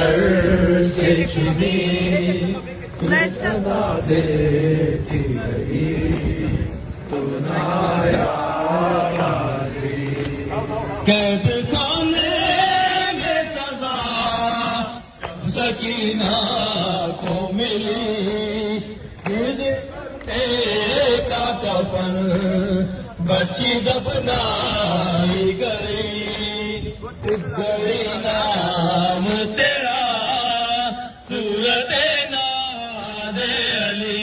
sir से चुनी मैं सदा देती रही तू ना आया कैद खाने में सजा सकीना को मिली का कफन बच्ची दफनाई गई नाम तेरा सूरत नाज़ अली